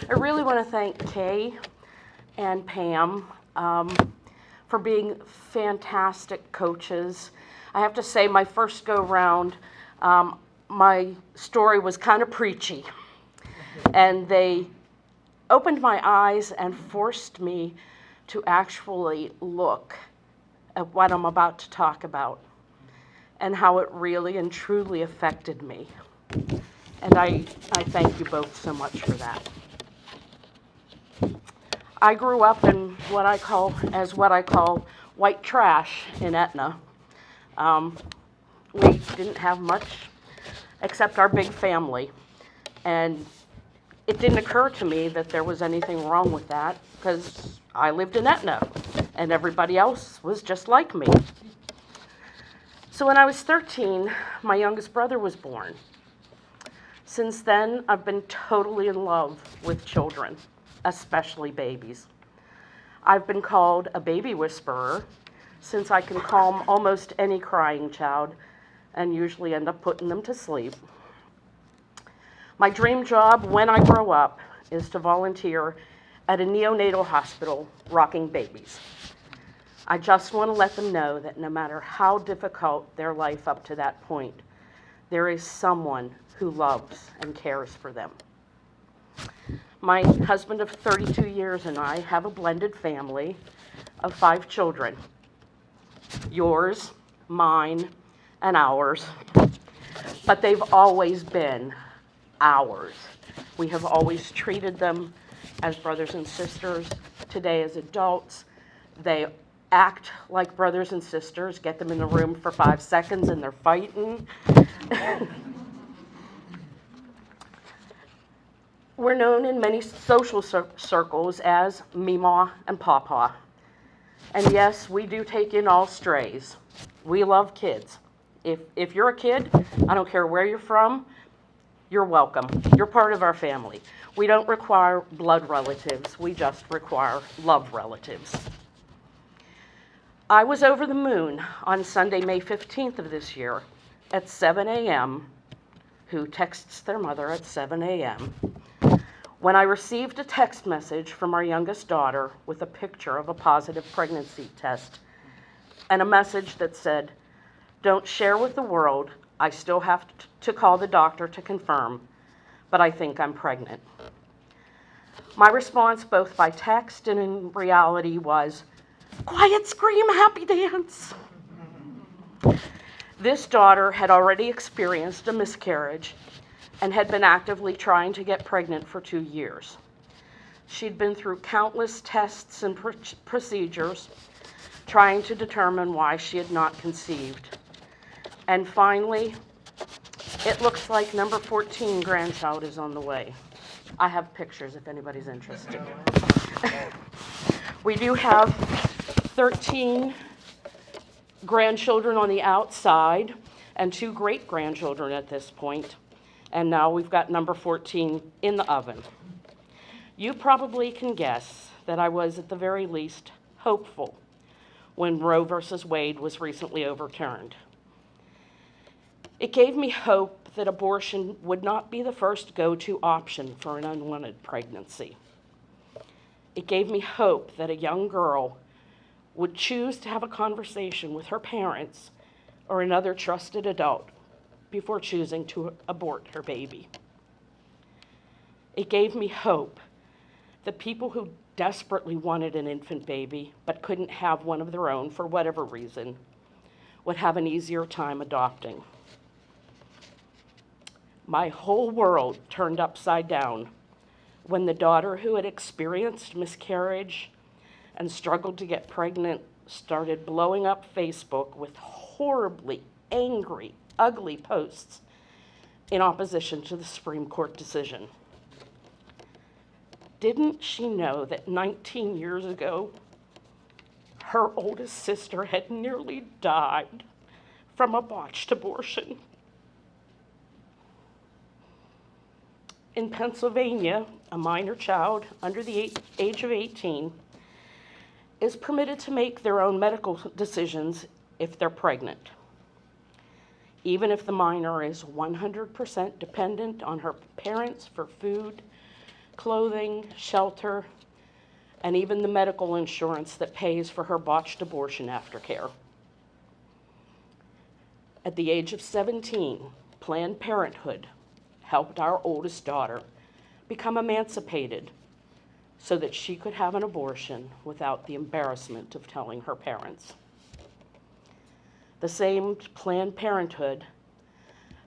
I really want to thank Kay and Pam for being fantastic coaches. I have to say, my first go-round, my story was kind of preachy, and they opened my eyes and forced me to actually look at what I'm about to talk about and how it really and truly affected me. And I thank you both so much for that. I grew up in what I call white trash in Etna. We didn't have much except our big family. And it didn't occur to me that there was anything wrong with that because I lived in Etna and everybody else was just like me. So when I was 13, my youngest brother was born. Since then, I've been totally in love with children, especially babies. I've been called a baby whisperer since I can calm almost any crying child and usually end up putting them to sleep. My dream job when I grow up is to volunteer at a neonatal hospital rocking babies. I just want to let them know that no matter how difficult their life up to that point, there is someone who loves and cares for them. My husband of 32 years and I have a blended family of 5 children. Yours, mine, and ours. But they've always been ours. We have always treated them as brothers and sisters. Today as adults, they act like brothers and sisters. Get them in the room for 5 seconds and they're fighting. We're known in many social circles as Meemaw and Pawpaw. And yes, we do take in all strays. We love kids. If you're a kid, I don't care where you're from, you're welcome. You're part of our family. We don't require blood relatives. We just require love relatives. I was over the moon on Sunday, May 15th of this year at 7 a.m. Who texts their mother at 7 a.m.? When I received a text message from our youngest daughter with a picture of a positive pregnancy test and a message that said, "Don't share with the world. I still have to call the doctor to confirm, but I think I'm pregnant." My response, both by text and in reality, was, "Quiet scream, happy dance." This daughter had already experienced a miscarriage and had been actively trying to get pregnant for 2 years. She'd been through countless tests and procedures trying to determine why she had not conceived. And finally, it looks like number 14 grandchild is on the way. I have pictures if anybody's interested. We do have 13 grandchildren on the outside and 2 great-grandchildren at this point. And now we've got number 14 in the oven. You probably can guess that I was at the very least hopeful when Roe versus Wade was recently overturned. It gave me hope that abortion would not be the first go-to option for an unwanted pregnancy. It gave me hope that a young girl would choose to have a conversation with her parents or another trusted adult before choosing to abort her baby. It gave me hope that people who desperately wanted an infant baby but couldn't have one of their own for whatever reason would have an easier time adopting. My whole world turned upside down when the daughter who had experienced miscarriage and struggled to get pregnant started blowing up Facebook with horribly angry, ugly posts in opposition to the Supreme Court decision. Didn't she know that 19 years ago, her oldest sister had nearly died from a botched abortion? In Pennsylvania, a minor child under the age of 18 is permitted to make their own medical decisions if they're pregnant, even if the minor is 100% dependent on her parents for food, clothing, shelter, and even the medical insurance that pays for her botched abortion aftercare. At the age of 17, Planned Parenthood helped our oldest daughter become emancipated so that she could have an abortion without the embarrassment of telling her parents. The same Planned Parenthood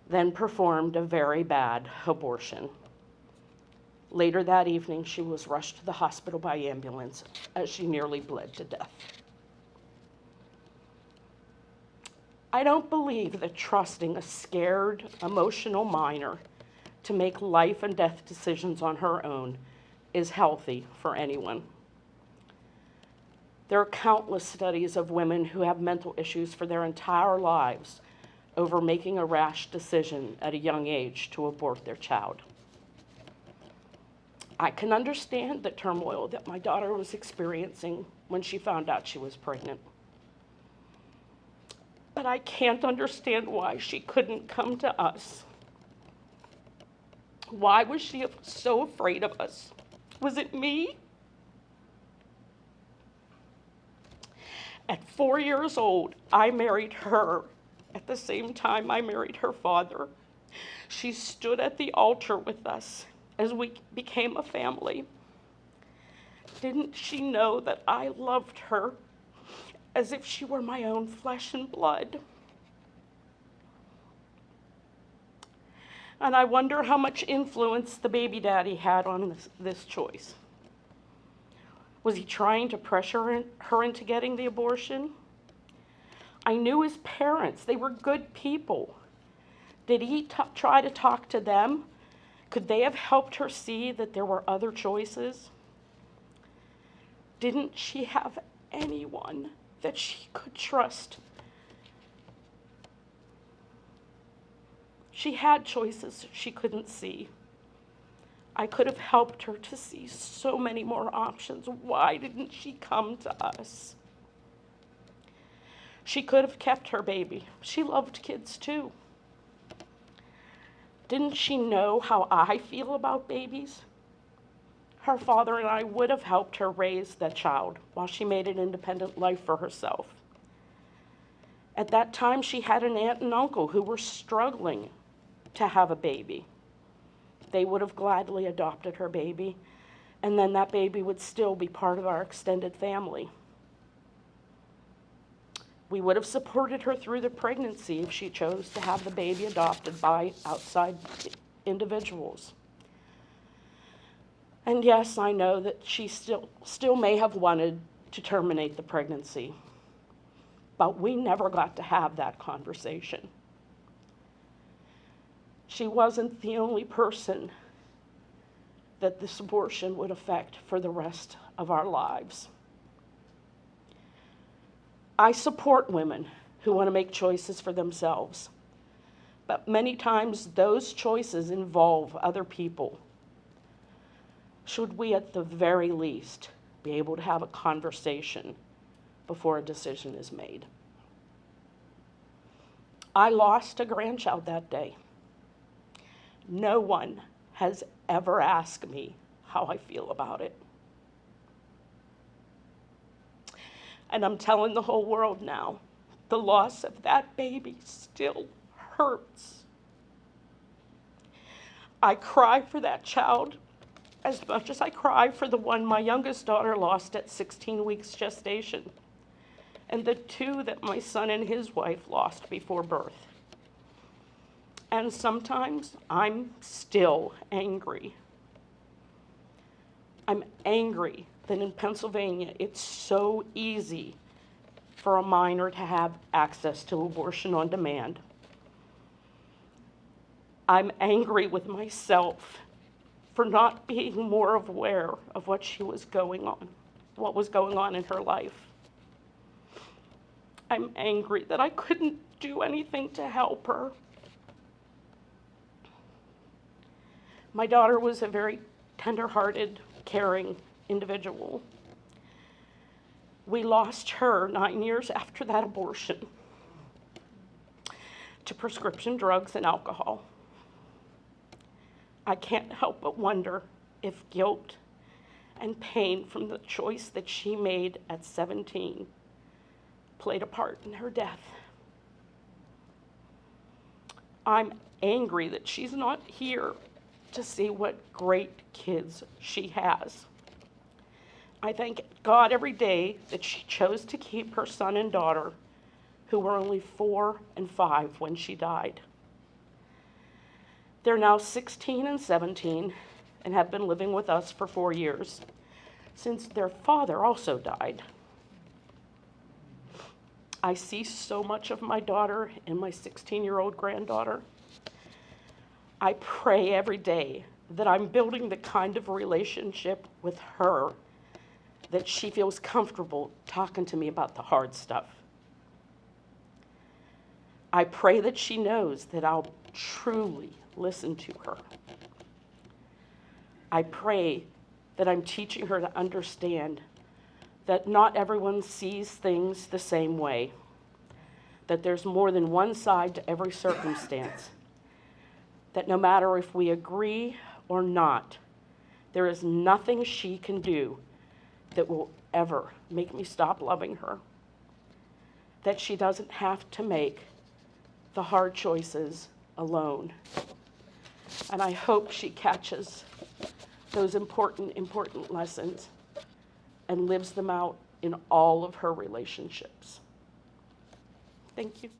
then performed a very bad abortion. Later that evening, she was rushed to the hospital by ambulance as she nearly bled to death. I don't believe that trusting a scared, emotional minor to make life and death decisions on her own is healthy for anyone. There are countless studies of women who have mental issues for their entire lives over making a rash decision at a young age to abort their child. I can understand the turmoil that my daughter was experiencing when she found out she was pregnant. But I can't understand why she couldn't come to us. Why was she so afraid of us? Was it me? At 4 years old, I married her. At the same time I married her father. She stood at the altar with us as we became a family. Didn't she know that I loved her as if she were my own flesh and blood? And I wonder how much influence the baby daddy had on this choice. Was he trying to pressure her into getting the abortion? I knew his parents. They were good people. Did he try to talk to them? Could they have helped her see that there were other choices? Didn't she have anyone that she could trust? She had choices she couldn't see. I could have helped her to see so many more options. Why didn't she come to us? She could have kept her baby. She loved kids too. Didn't she know how I feel about babies? Her father and I would have helped her raise that child while she made an independent life for herself. At that time, she had an aunt and uncle who were struggling to have a baby. They would have gladly adopted her baby, and then that baby would still be part of our extended family. We would have supported her through the pregnancy if she chose to have the baby adopted by outside individuals. And yes, I know that she still may have wanted to terminate the pregnancy, but we never got to have that conversation. She wasn't the only person that this abortion would affect for the rest of our lives. I support women who want to make choices for themselves, but many times those choices involve other people. Should we at the very least be able to have a conversation before a decision is made? I lost a grandchild that day. No one has ever asked me how I feel about it. And I'm telling the whole world now, the loss of that baby still hurts. I cry for that child as much as I cry for the one my youngest daughter lost at 16 weeks gestation, and the two that my son and his wife lost before birth. And sometimes I'm still angry. I'm angry that in Pennsylvania it's so easy for a minor to have access to abortion on demand. I'm angry with myself for not being more aware of what was going on in her life. I'm angry that I couldn't do anything to help her. My daughter was a very tender-hearted, caring individual. We lost her 9 years after that abortion to prescription drugs and alcohol. I can't help but wonder if guilt and pain from the choice that she made at 17 played a part in her death. I'm angry that she's not here to see what great kids she has. I thank God every day that she chose to keep her son and daughter, who were only 4 and 5 when she died. They're now 16 and 17 and have been living with us for 4 years, since their father also died. I see so much of my daughter and my 16-year-old granddaughter. I pray every day that I'm building the kind of relationship with her that she feels comfortable talking to me about the hard stuff. I pray that she knows that I'll truly listen to her. I pray that I'm teaching her to understand that not everyone sees things the same way, that there's more than one side to every circumstance, that no matter if we agree or not, there is nothing she can do that will ever make me stop loving her, that she doesn't have to make the hard choices alone. And I hope she catches those important lessons and lives them out in all of her relationships. Thank you.